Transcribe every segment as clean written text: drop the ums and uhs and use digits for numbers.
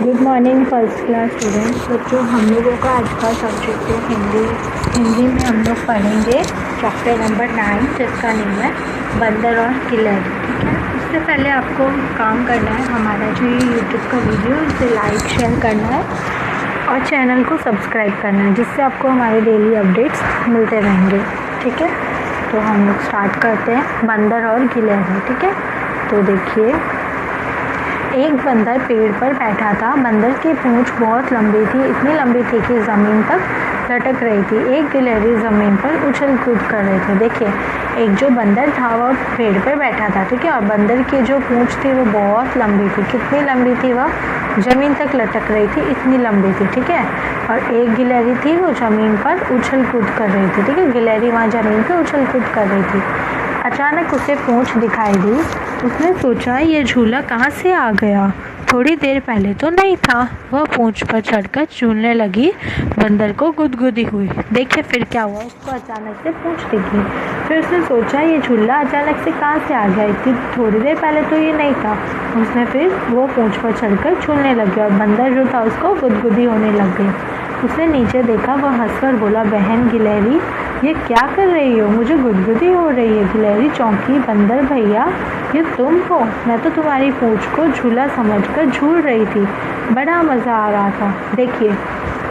Good morning first class students. बच्चों, हम लोगों का आज का सब्जेक्ट है हिंदी में हम लोग पढ़ेंगे चैप्टर नंबर 9 जिसका नेम है बंदर और गिलहरी। ठीक है, उससे पहले आपको काम करना है, हमारा जो ये यूट्यूब का वीडियो इसे लाइक शेयर करना है और चैनल को सब्सक्राइब करना है, जिससे आपको हमारे डेली अपडेट्स मिलते रहेंगे। ठीक है, तो हम लोग स्टार्ट करते हैं बंदर और गिलहरी। ठीक है, तो देखिए, एक बंदर पेड़ पर बैठा था। बंदर की पूंछ बहुत लंबी थी, इतनी लंबी थी कि ज़मीन तक लटक रही थी। एक गिलहरी ज़मीन पर उछल कूद कर रहे थे। देखिए, एक जो बंदर था वह पेड़ पर बैठा था, ठीक है, और बंदर की जो पूंछ थी वो बहुत लंबी थी। कितनी लंबी थी? वह ज़मीन तक लटक रही थी, इतनी लंबी थी। ठीक है, और एक गिलहरी थी वो ज़मीन पर उछल कूद कर रही थी। ठीक है, गिलहरी वहाँ ज़मीन पर उछल कूद कर रही थी। अचानक उसे पूंछ दिखाई दी। उसने सोचा, ये झूला कहाँ से आ गया? थोड़ी देर पहले तो नहीं था। वह पूंछ पर चढ़कर झूलने लगी। बंदर को गुदगुदी हुई। देखिए फिर क्या हुआ, उसको अचानक से पूंछ दिखी। फिर उसने सोचा, ये झूला अचानक से कहाँ से आ गया? इतनी थोड़ी देर पहले तो ये नहीं था। उसने फिर वो पूंछ पर चढ़कर झूलने लगी और बंदर जो था उसको गुदगुदी होने लग गई। उसने नीचे देखा, वह हंसकर बोला, बहन गिलहरी, ये क्या कर रही हो? मुझे गुदगुदी हो रही है। गिलहरी चौंकी। बंदर भैया, ये तुम हो? मैं तो तुम्हारी पूंछ को झूला समझकर झूल रही थी, बड़ा मज़ा आ रहा था। देखिए,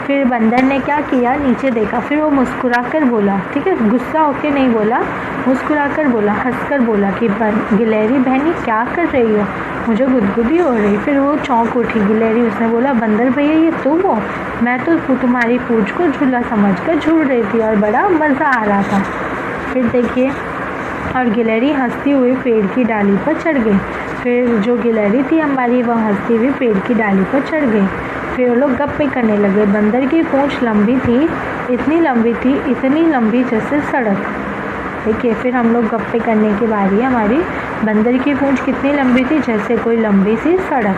फिर बंदर ने क्या किया, नीचे देखा, फिर वो मुस्कुरा कर बोला, ठीक है, गुस्सा होकर नहीं बोला, मुस्कुरा कर बोला, हंसकर बोला कि गिलहरी बहनी क्या कर रही हो? मुझे गुदगुदी हो रही। फिर वो चौंक उठी गिलहरी। उसने बोला, बंदर भैया, ये तुम हो? मैं तो तुम्हारी पूंछ को झूला समझकर झूल रही थी और बड़ा मज़ा आ रहा था। फिर देखिए, और गिलहरी हंसती हुई पेड़ की डाली पर चढ़ गई। फिर जो गिलहरी थी हमारी, वह हंसती हुई पेड़ की डाली पर चढ़ गई। फिर वो लोग गप्पे करने लगे। बंदर की पूंछ लंबी थी, इतनी लंबी जैसे सड़क। देखिए, फिर हम लोग गप्पे करने की बारी है हमारी। बंदर की पूंछ कितनी लंबी थी? जैसे कोई लंबी सी सड़क।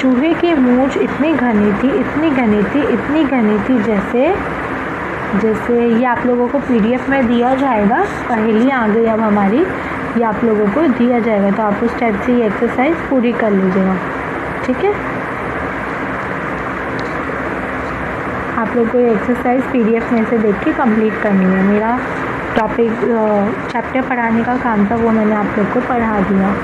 चूहे की मूंछ इतनी घनी थी जैसे ये आप लोगों को PDF में दिया जाएगा। पहेली आ गई अब हमारी, ये आप लोगों को दिया जाएगा, तो आप उस टाइप से ये एक्सरसाइज पूरी कर लीजिएगा। ठीक है, आप लोग को ये एक्सरसाइज PDF में से देख के कंप्लीट करनी है। मेरा टॉपिक चैप्टर पढ़ाने का काम था, वो मैंने आप लोग को पढ़ा दिया।